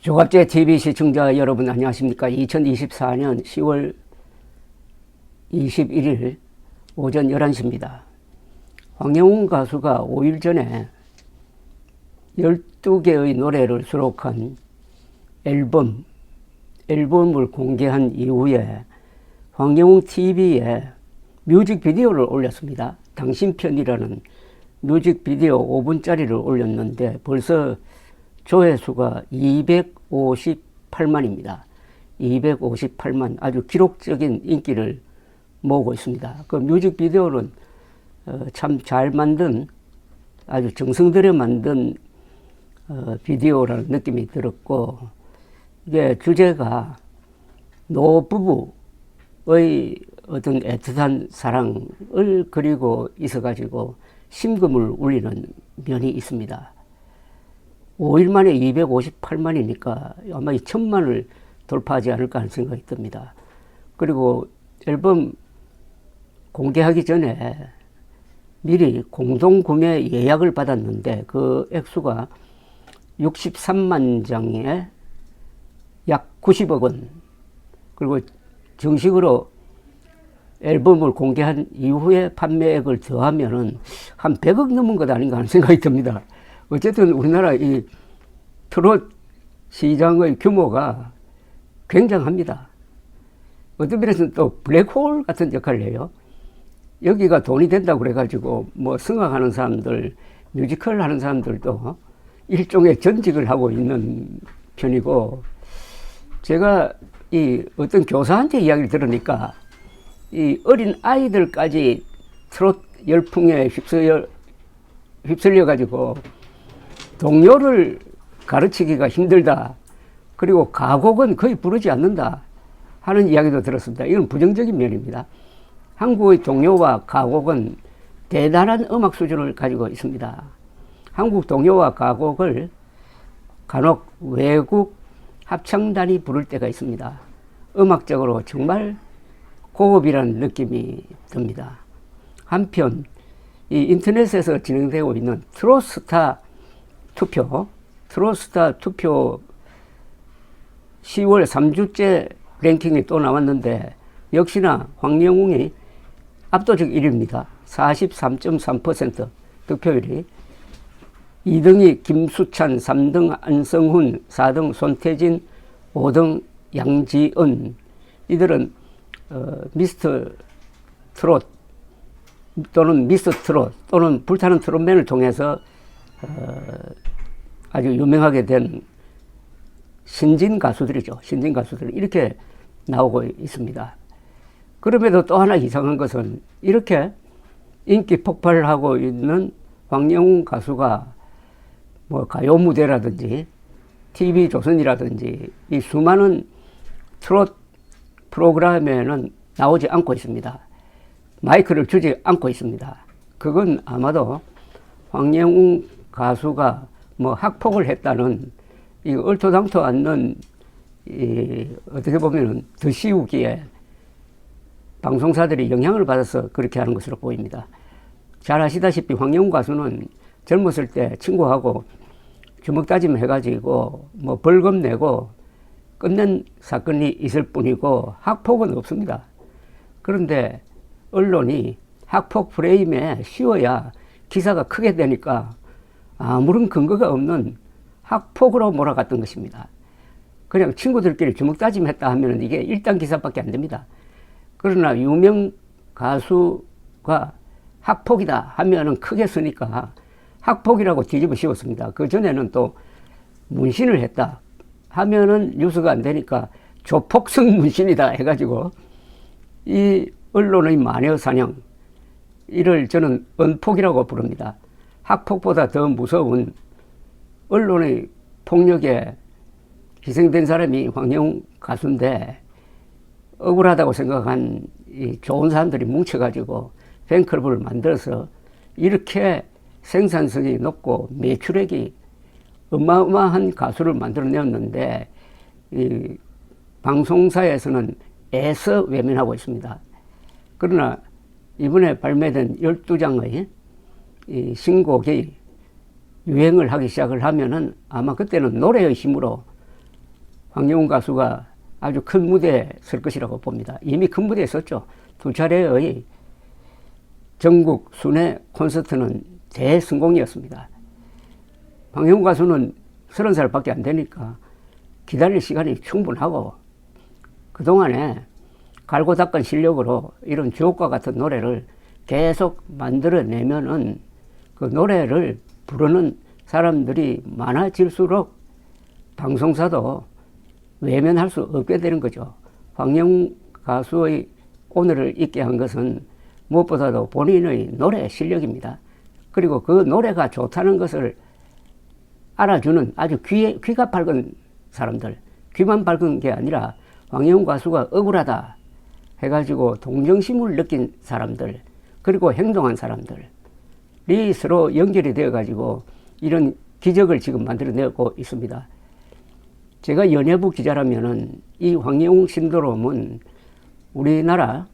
조갑제 TV 시청자 여러분 안녕하십니까? 2024년 10월 21일 오전 11시입니다. 황영웅 가수가 5일 전에 12개의 노래를 수록한 앨범을 공개한 이후에 황영웅 TV에 뮤직비디오를 올렸습니다. 당신 편이라는 뮤직비디오 5분짜리를 올렸는데 벌써 조회수가 258만입니다. 258만 아주 기록적인 인기를 모으고 있습니다. 그 뮤직비디오는 참 잘 만든 아주 정성 들여 만든 비디오라는 느낌이 들었고, 이게 주제가 노부부의 어떤 애틋한 사랑을 그리고 있어가지고 심금을 울리는 면이 있습니다. 5일 만에 258만이니까 아마 1000만을 돌파하지 않을까 하는 생각이 듭니다. 그리고 앨범 공개하기 전에 미리 공동구매 예약을 받았는데 그 액수가 63만 장에 약 90억 원. 그리고 정식으로 앨범을 공개한 이후에 판매액을 더하면은 한 100억 넘은 것 아닌가 하는 생각이 듭니다. 어쨌든 우리나라 이 트롯 시장의 규모가 굉장합니다. 어떤 면에서는 또 블랙홀 같은 역할을 해요. 여기가 돈이 된다고 그래가지고 뭐 성악하는 사람들, 뮤지컬 하는 사람들도 일종의 전직을 하고 있는 편이고, 제가 이 어떤 교사한테 이야기를 들으니까 이 어린 아이들까지 트롯 열풍에 휩쓸려가지고 동요를 가르치기가 힘들다. 그리고 가곡은 거의 부르지 않는다 하는 이야기도 들었습니다. 이건 부정적인 면입니다. 한국의 동요와 가곡은 대단한 음악 수준을 가지고 있습니다. 한국 동요와 가곡을 간혹 외국 합창단이 부를 때가 있습니다. 음악적으로 정말 고급이라는 느낌이 듭니다. 한편 이 인터넷에서 진행되고 있는 트롯스타 투표 10월 3주째 랭킹이 또 나왔는데 역시나 황영웅이 압도적 1위입니다. 43.3% 득표율이. 2등이 김수찬, 3등 안성훈, 4등 손태진, 5등 양지은. 이들은 미스터 트롯 또는 미스터 트롯 또는 불타는 트롯맨을 통해서 아주 유명하게 된 신진 가수들이죠. 신진 가수들 이렇게 나오고 있습니다. 그럼에도 또 하나 이상한 것은 이렇게 인기 폭발을 하고 있는 황영웅 가수가 뭐 가요 무대라든지 TV조선이라든지 이 수많은 트롯 프로그램에는 나오지 않고 있습니다. 마이크를 주지 않고 있습니다. 그건 아마도 황영웅 가수가 뭐 학폭을 했다는 이 얼토당토 않는 어떻게 보면은 덧씌우기에 방송사들이 영향을 받아서 그렇게 하는 것으로 보입니다. 잘 아시다시피 황영웅 가수는 젊었을 때 친구하고 주먹다짐 해가지고 뭐 벌금 내고 끝낸 사건이 있을 뿐이고 학폭은 없습니다. 그런데 언론이 학폭 프레임에 씌워야 기사가 크게 되니까 아무런 근거가 없는 학폭으로 몰아갔던 것입니다. 그냥 친구들끼리 주먹다짐했다 하면 이게 1단 기사밖에 안 됩니다. 그러나 유명 가수가 학폭이다 하면은 크게 쓰니까 학폭이라고 뒤집어 씌웠습니다. 그 전에는 또 문신을 했다 하면은 뉴스가 안 되니까 조폭성 문신이다 해가지고 이 언론의 마녀 사냥, 이를 저는 언폭이라고 부릅니다. 학폭보다 더 무서운 언론의 폭력에 희생된 사람이 황영웅 가수인데, 억울하다고 생각한 이 좋은 사람들이 뭉쳐가지고 팬클럽을 만들어서 이렇게 생산성이 높고 매출액이 어마어마한 가수를 만들어내었는데 이 방송사에서는 애써 외면하고 있습니다. 그러나 이번에 발매된 12장의 이 신곡이 유행을 하기 시작을 하면은 아마 그때는 노래의 힘으로 황영웅 가수가 아주 큰 무대에 설 것이라고 봅니다. 이미 큰 무대에 섰죠. 2차례의 전국 순회 콘서트는 대성공이었습니다. 황영웅 가수는 30살밖에 안 되니까 기다릴 시간이 충분하고 그동안에 갈고 닦은 실력으로 이런 주옥과 같은 노래를 계속 만들어내면은 그 노래를 부르는 사람들이 많아질수록 방송사도 외면할 수 없게 되는 거죠. 황영웅 가수의 오늘을 있게 한 것은 무엇보다도 본인의 노래 실력입니다. 그리고 그 노래가 좋다는 것을 알아주는 아주 귀가 밝은 사람들, 귀만 밝은 게 아니라 황영웅 가수가 억울하다 해가지고 동정심을 느낀 사람들, 그리고 행동한 사람들이 서로 연결이 되어가지고 이런 기적을 지금 만들어내고 있습니다. 제가 연예부 기자라면은 이 황영웅 신드롬은 우리나라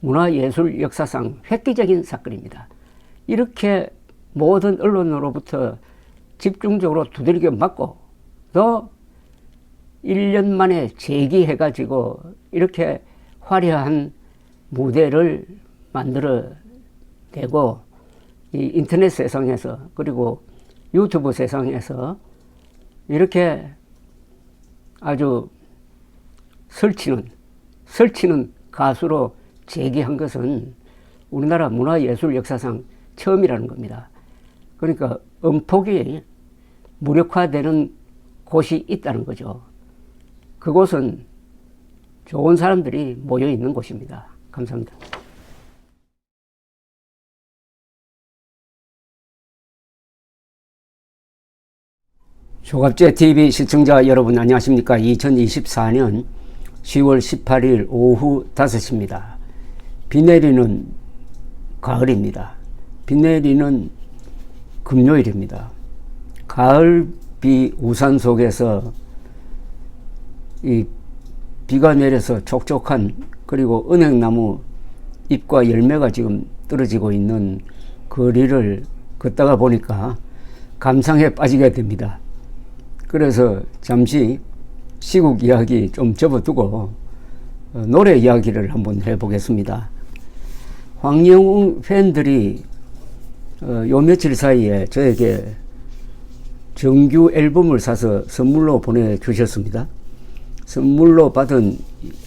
문화예술 역사상 획기적인 사건입니다. 이렇게 모든 언론으로부터 집중적으로 두들겨 맞고 또 1년 만에 재기해가지고 이렇게 화려한 무대를 만들어내고 이 인터넷 세상에서 그리고 유튜브 세상에서 이렇게 아주 설치는 가수로 재기한 것은 우리나라 문화예술 역사상 처음이라는 겁니다. 그러니까 음폭이 무력화되는 곳이 있다는 거죠. 그곳은 좋은 사람들이 모여 있는 곳입니다. 감사합니다. 조갑제 TV 시청자 여러분 안녕하십니까? 2024년 10월 18일 오후 5시입니다. 비 내리는 가을입니다. 비 내리는 금요일입니다. 가을비 우산 속에서 이 비가 내려서 촉촉한 그리고 은행나무 잎과 열매가 지금 떨어지고 있는 거리를 걷다가 보니까 감상에 빠지게 됩니다. 그래서 잠시 시국 이야기 좀 접어두고 노래 이야기를 한번 해보겠습니다. 황영웅 팬들이 요 며칠 사이에 저에게 정규 앨범을 사서 선물로 보내주셨습니다. 선물로 받은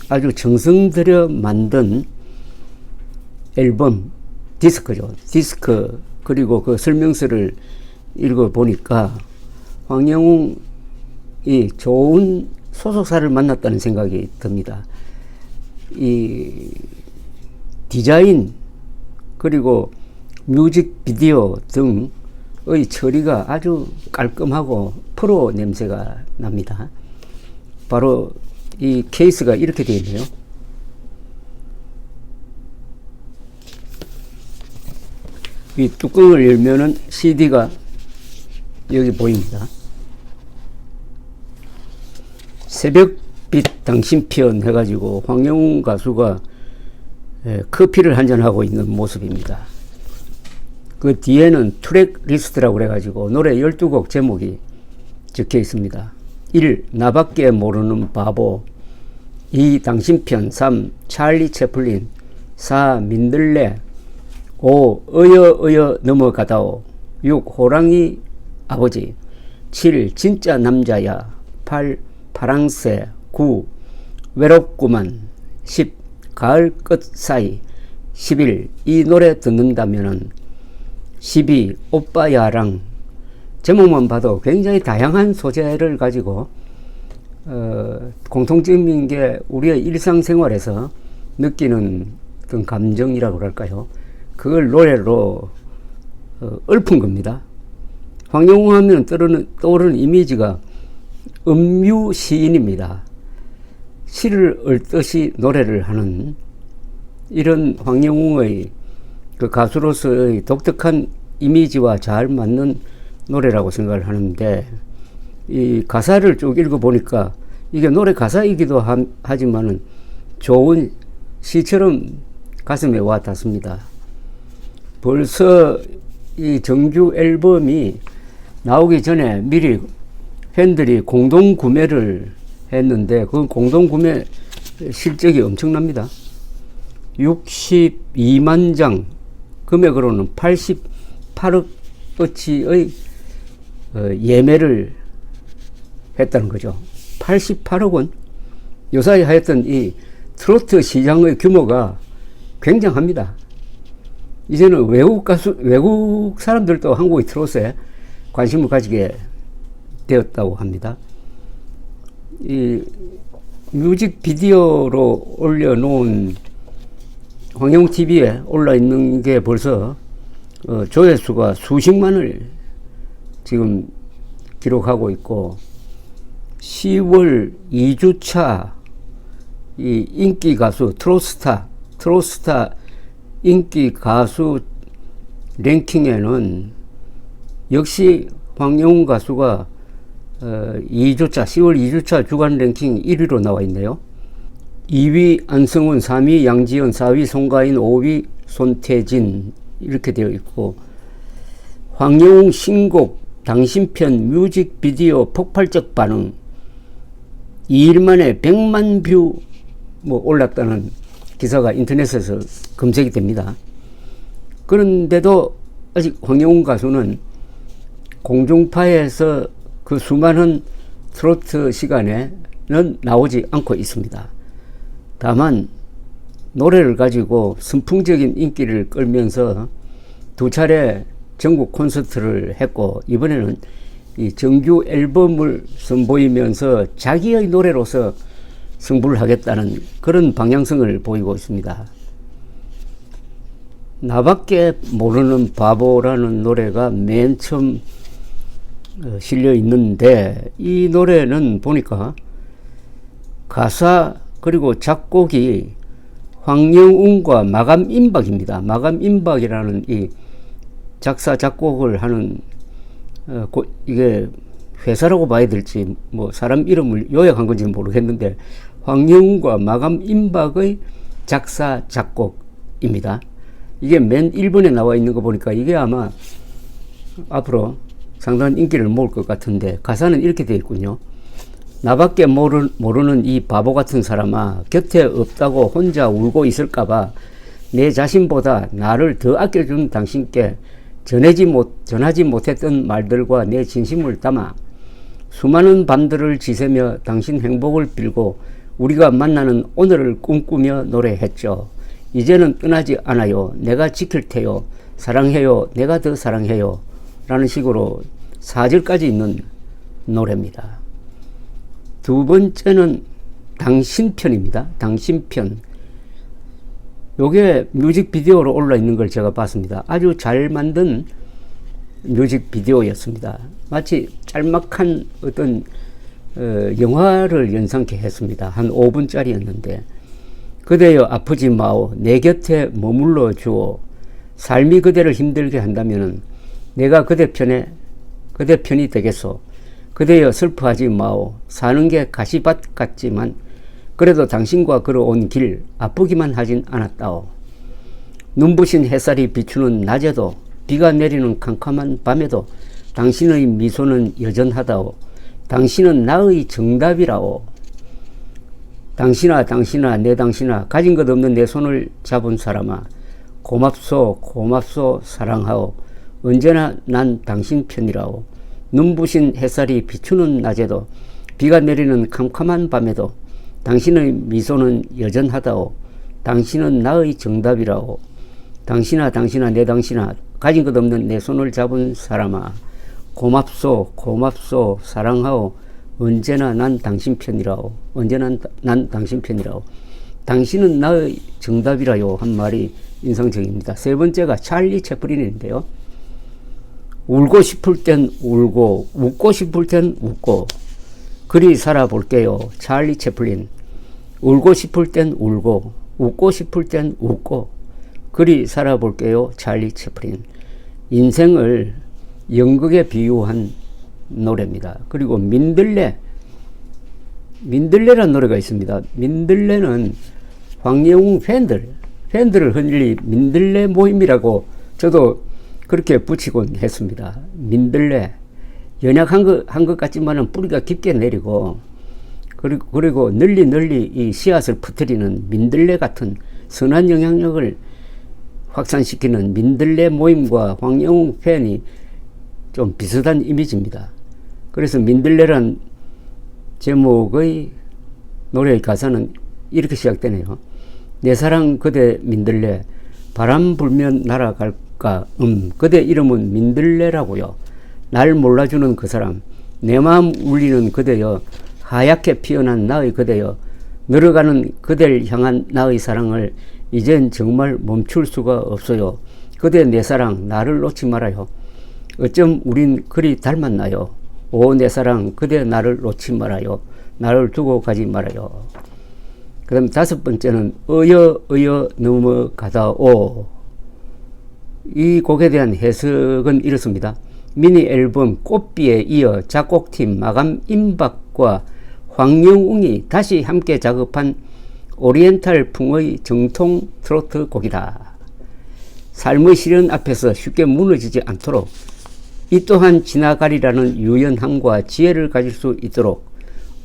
아주 정성 들여 만든 앨범, 디스크죠. 디스크, 그리고 그 설명서를 읽어보니까 황영웅이 좋은 소속사를 만났다는 생각이 듭니다. 이 디자인, 그리고 뮤직비디오 등의 처리가 아주 깔끔하고 프로 냄새가 납니다. 바로 이 케이스가 이렇게 되어 있네요. 이 뚜껑을 열면은 CD가 여기 보입니다. 새벽빛 당신 편 해가지고 황영웅 가수가 커피를 한잔하고 있는 모습입니다. 그 뒤에는 트랙 리스트라고 그래가지고 노래 12곡 제목이 적혀 있습니다. 1. 나밖에 모르는 바보. 2. 당신 편. 3. 찰리 채플린. 4. 민들레. 5. 어여 넘어가다오. 6. 호랑이 아버지. 7. 진짜 남자야. 8. 파랑새. 9. 외롭구만. 10. 가을 끝 사이. 11. 이 노래 듣는다면은. 12. 오빠야랑. 제목만 봐도 굉장히 다양한 소재를 가지고 공통점인 게 우리의 일상생활에서 느끼는 어떤 감정이라고 할까요? 그걸 노래로 읊은 겁니다. 황영웅 하면 떠오르는 이미지가 음유 시인입니다. 시를 읊듯이 노래를 하는 이런 황영웅의 그 가수로서의 독특한 이미지와 잘 맞는 노래라고 생각을 하는데, 이 가사를 쭉 읽어보니까 이게 노래 가사이기도 하지만은 좋은 시처럼 가슴에 와 닿습니다. 벌써 이 정규 앨범이 나오기 전에 미리 팬들이 공동 구매를 했는데 그건 공동구매 실적이 엄청납니다. 62만 장, 금액으로는 88억 어치의 예매를 했다는 거죠. 88억 원. 요사이 하였던 이 트로트 시장의 규모가 굉장합니다. 이제는 외국 사람들도 한국의 트로트에 관심을 가지게 되었다고 합니다. 이 뮤직비디오로 올려놓은 황영TV에 올라 있는 게 벌써 조회수가 수십만을 지금 기록하고 있고, 10월 2주차 이 인기 가수 트로스타 인기 가수 랭킹에는 역시 황영웅 가수가 2주차 10월 2주차 주간 랭킹 1위로 나와 있네요. 2위 안성훈, 3위 양지연, 4위 송가인, 5위 손태진 이렇게 되어 있고, 황영웅 신곡 당신편 뮤직비디오 폭발적 반응, 2일 만에 100만 뷰 올랐다는 기사가 인터넷에서 검색이 됩니다. 그런데도 아직 황영웅 가수는 공중파에서 그 수많은 트로트 시간에는 나오지 않고 있습니다. 다만 노래를 가지고 선풍적인 인기를 끌면서 2차례 전국 콘서트를 했고, 이번에는 이 정규 앨범을 선보이면서 자기의 노래로서 승부를 하겠다는 그런 방향성을 보이고 있습니다. 나밖에 모르는 바보라는 노래가 맨 처음 실려 있는데, 이 노래는 보니까 가사 그리고 작곡이 황영웅과 마감임박입니다. 마감임박이라는 이 작사 작곡을 하는 이게 회사라고 봐야 될지 사람 이름을 요약한 건지 모르겠는데, 황영웅과 마감임박의 작사 작곡입니다. 이게 맨 1번에 나와 있는 거 보니까 이게 아마 앞으로 상당한 인기를 모을 것 같은데, 가사는 이렇게 되어 있군요. 나밖에 모르는 이 바보 같은 사람아, 곁에 없다고 혼자 울고 있을까봐 내 자신보다 나를 더 아껴준 당신께 전하지 못했던 말들과 내 진심을 담아 수많은 밤들을 지새며 당신 행복을 빌고 우리가 만나는 오늘을 꿈꾸며 노래했죠. 이제는 떠나지 않아요. 내가 지킬 테요. 사랑해요. 내가 더 사랑해요. 라는 식으로 4절까지 있는 노래입니다. 두 번째는 당신 편입니다. 당신 편. 요게 뮤직비디오로 올라 있는 걸 제가 봤습니다. 아주 잘 만든 뮤직비디오였습니다. 마치 짤막한 어떤 영화를 연상케 했습니다. 한 5분짜리였는데, 그대여 아프지 마오. 내 곁에 머물러 주오. 삶이 그대를 힘들게 한다면 내가 그대 편이 되겠소. 그대여 슬퍼하지 마오. 사는 게 가시밭 같지만 그래도 당신과 걸어온 길 아프기만 하진 않았다오. 눈부신 햇살이 비추는 낮에도 비가 내리는 캄캄한 밤에도 당신의 미소는 여전하다오. 당신은 나의 정답이라오. 당신아 내 당신아, 가진 것 없는 내 손을 잡은 사람아, 고맙소 사랑하오. 언제나 난 당신 편이라오. 눈부신 햇살이 비추는 낮에도 비가 내리는 캄캄한 밤에도 당신의 미소는 여전하다오. 당신은 나의 정답이라오. 당신아 내 당신아, 가진 것 없는 내 손을 잡은 사람아, 고맙소 사랑하오. 언제나 난 당신 편이라오. 언제나 난 당신 편이라오. 당신은 나의 정답이라요 한 말이 인상적입니다. 세 번째가 찰리 채플린인데요. 울고 싶을 땐 울고 웃고 싶을 땐 웃고 그리 살아볼게요. 찰리 채플린. 울고 싶을 땐 울고 웃고 싶을 땐 웃고 그리 살아볼게요. 찰리 채플린. 인생을 연극에 비유한 노래입니다. 그리고 민들레라는 노래가 있습니다. 민들레는 황영웅 팬들을 흔히 민들레 모임이라고 저도 그렇게 붙이곤 했습니다. 민들레. 연약한 것 같지만은 뿌리가 깊게 내리고 그리고 널리 이 씨앗을 퍼뜨리는 민들레 같은 선한 영향력을 확산시키는 민들레 모임과 황영웅 팬이 좀 비슷한 이미지입니다. 그래서 민들레란 제목의 노래의 가사는 이렇게 시작되네요. 내 사랑 그대 민들레 바람 불면 날아갈까 그대 이름은 민들레라고요. 날 몰라주는 그 사람 내 마음 울리는 그대여 하얗게 피어난 나의 그대여 늘어가는 그댈 향한 나의 사랑을 이젠 정말 멈출 수가 없어요. 그대 내 사랑 나를 놓지 말아요. 어쩜 우린 그리 닮았나요. 오 내 사랑 그대 나를 놓지 말아요. 나를 두고 가지 말아요. 그 다음 다섯 번째는 어여 넘어가다오. 이 곡에 대한 해석은 이렇습니다. 미니 앨범 꽃비에 이어 작곡팀 마감 임박과 황영웅이 다시 함께 작업한 오리엔탈 풍의 정통 트로트 곡이다. 삶의 시련 앞에서 쉽게 무너지지 않도록 이 또한 지나가리라는 유연함과 지혜를 가질 수 있도록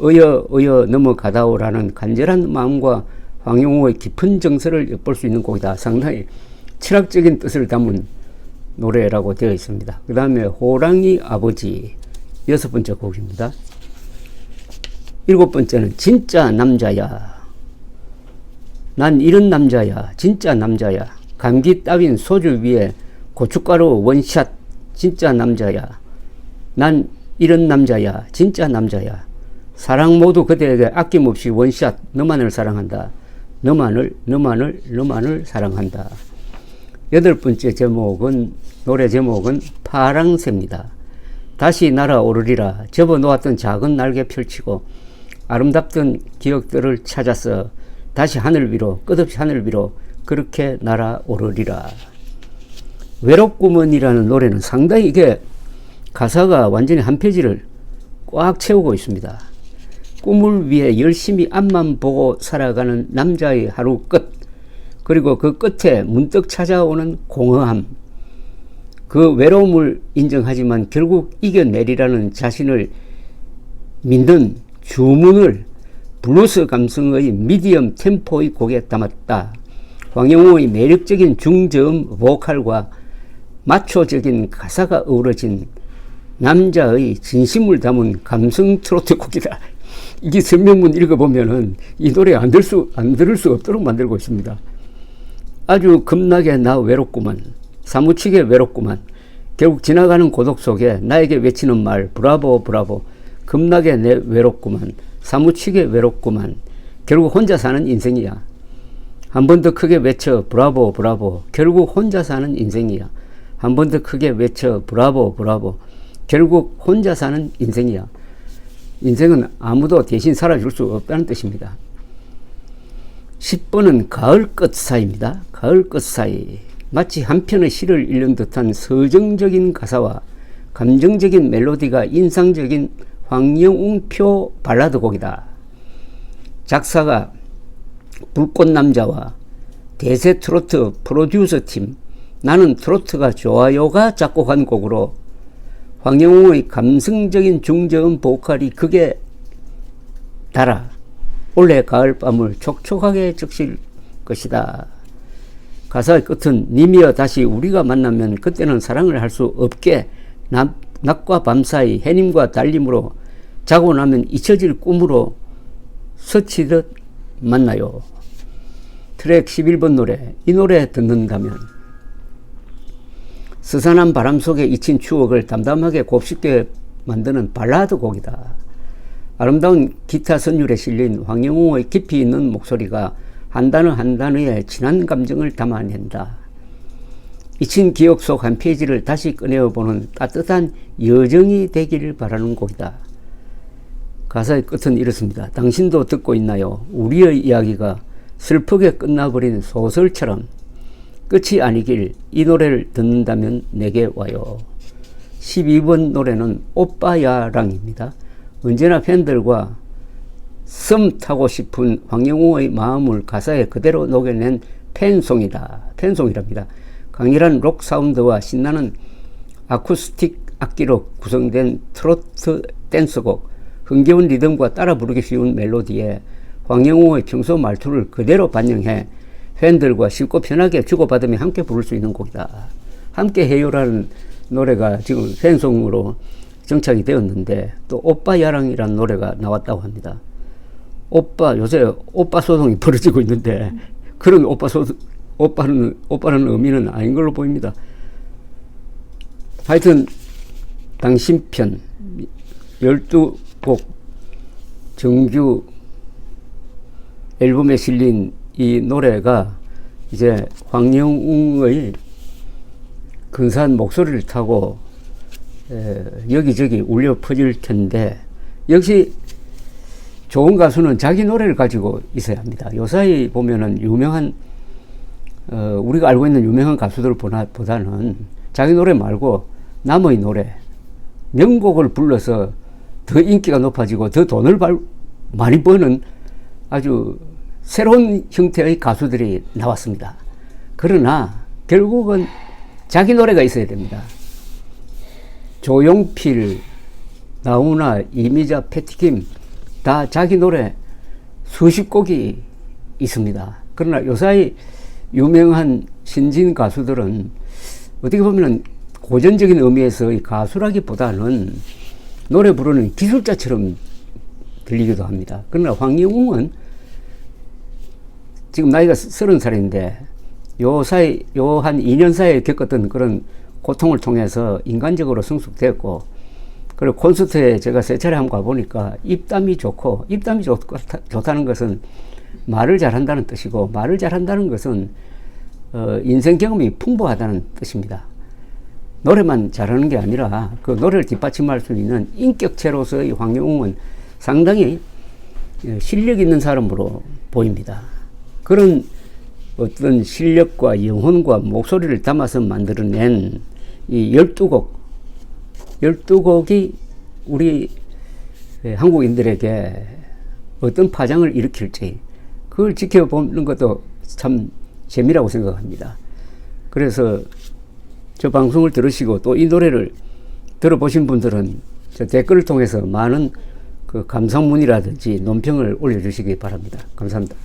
어여 넘어가다오라는 간절한 마음과 황영웅의 깊은 정서를 엿볼 수 있는 곡이다. 상당히 철학적인 뜻을 담은 노래라고 되어 있습니다. 그 다음에 호랑이 아버지 여섯 번째 곡입니다. 일곱 번째는 진짜 남자야. 난 이런 남자야. 진짜 남자야. 감기 따윈 소주 위에 고춧가루 원샷. 진짜 남자야. 난 이런 남자야. 진짜 남자야. 사랑 모두 그대에게 아낌없이 원샷. 너만을 사랑한다. 너만을 사랑한다. 여덟 번째 제목은 노래 제목은 파랑새입니다. 다시 날아오르리라. 접어놓았던 작은 날개 펼치고 아름답던 기억들을 찾아서 다시 하늘 위로 끝없이 하늘 위로 그렇게 날아오르리라. 외롭구먼이라는 노래는 상당히 이게 가사가 완전히 한 페이지를 꽉 채우고 있습니다. 꿈을 위해 열심히 앞만 보고 살아가는 남자의 하루 끝, 그리고 그 끝에 문득 찾아오는 공허함, 그 외로움을 인정하지만 결국 이겨내리라는 자신을 믿는 주문을 블루스 감성의 미디엄 템포의 곡에 담았다. 황영웅의 매력적인 중저음 보컬과 마초적인 가사가 어우러진 남자의 진심을 담은 감성 트로트 곡이다. 이게 설명문 읽어보면은 이 노래 안 들을 수 없도록 만들고 있습니다. 아주 겁나게 나 외롭구만. 사무치게 외롭구만. 결국 지나가는 고독 속에 나에게 외치는 말 브라보 브라보. 겁나게 내 외롭구만. 사무치게 외롭구만. 결국 혼자 사는 인생이야. 한 번 더 크게 외쳐 브라보 브라보. 결국 혼자 사는 인생이야. 한 번 더 크게 외쳐 브라보 브라보. 결국 혼자 사는 인생이야. 인생은 아무도 대신 살아줄 수 없다는 뜻입니다. 10번은 가을 끝 사이입니다. 가을 끝 사이. 마치 한 편의 시를 읽는 듯한 서정적인 가사와 감정적인 멜로디가 인상적인 황영웅표 발라드 곡이다. 작사가 불꽃남자와 대세 트로트 프로듀서 팀 나는 트로트가 좋아요가 작곡한 곡으로 황영웅의 감성적인 중저음 보컬이 극에 달아 올해 가을밤을 촉촉하게 적실 것이다. 가사의 끝은 님이여 다시 우리가 만나면 그때는 사랑을 할 수 없게 낮과 밤 사이 해님과 달림으로 자고 나면 잊혀질 꿈으로 스치듯 만나요. 트랙 11번 노래. 이 노래 듣는다면 스산한 바람 속에 잊힌 추억을 담담하게 곱씹게 만드는 발라드 곡이다. 아름다운 기타 선율에 실린 황영웅의 깊이 있는 목소리가 한 단어 한 단어에 진한 감정을 담아낸다. 잊힌 기억 속 한 페이지를 다시 꺼내어보는 따뜻한 여정이 되기를 바라는 곡이다. 가사의 끝은 이렇습니다. 당신도 듣고 있나요? 우리의 이야기가 슬프게 끝나버린 소설처럼 끝이 아니길 이 노래를 듣는다면 내게 와요. 12번 노래는 오빠야랑입니다. 언제나 팬들과 썸 타고 싶은 황영웅의 마음을 가사에 그대로 녹여낸 팬송이랍니다. 강렬한 록 사운드와 신나는 아쿠스틱 악기로 구성된 트로트 댄스곡 흥겨운 리듬과 따라 부르기 쉬운 멜로디에 황영웅의 평소 말투를 그대로 반영해 팬들과 쉽고 편하게 주고받으며 함께 부를 수 있는 곡이다. 함께 해요라는 노래가 지금 팬송으로 정착이 되었는데 또 오빠 야랑이라는 노래가 나왔다고 합니다. 요새 오빠 소송이 벌어지고 있는데 그런 오빠라는 의미는 아닌 걸로 보입니다. 하여튼 당신 편 12곡 정규 앨범에 실린 이 노래가 이제 황영웅의 근사한 목소리를 타고 여기저기 울려 퍼질 텐데, 역시 좋은 가수는 자기 노래를 가지고 있어야 합니다. 요사이 보면은 유명한 우리가 알고 있는 유명한 가수들보다는 자기 노래 말고 남의 노래, 명곡을 불러서 더 인기가 높아지고 더 돈을 많이 버는 아주 새로운 형태의 가수들이 나왔습니다. 그러나 결국은 자기 노래가 있어야 됩니다. 조용필, 나훈아, 이미자, 패티김 다 자기 노래 수십 곡이 있습니다. 그러나 요사이 유명한 신진 가수들은 어떻게 보면 고전적인 의미에서의 가수라기보다는 노래 부르는 기술자처럼 들리기도 합니다. 그러나 황영웅은 지금 나이가 30살인데 요 한 2년 사이에 겪었던 그런 고통을 통해서 인간적으로 성숙되었고, 그리고 콘서트에 제가 세 차례 한번 가보니까 입담이 좋다는 것은 말을 잘한다는 뜻이고, 말을 잘한다는 것은 인생 경험이 풍부하다는 뜻입니다. 노래만 잘하는 게 아니라 그 노래를 뒷받침할 수 있는 인격체로서의 황영웅은 상당히 실력 있는 사람으로 보입니다. 그런 어떤 실력과 영혼과 목소리를 담아서 만들어낸 이 12곡이 우리 한국인들에게 어떤 파장을 일으킬지 그걸 지켜보는 것도 참 재미라고 생각합니다. 그래서 저 방송을 들으시고 또 이 노래를 들어보신 분들은 저 댓글을 통해서 많은 그 감상문이라든지 논평을 올려주시기 바랍니다. 감사합니다.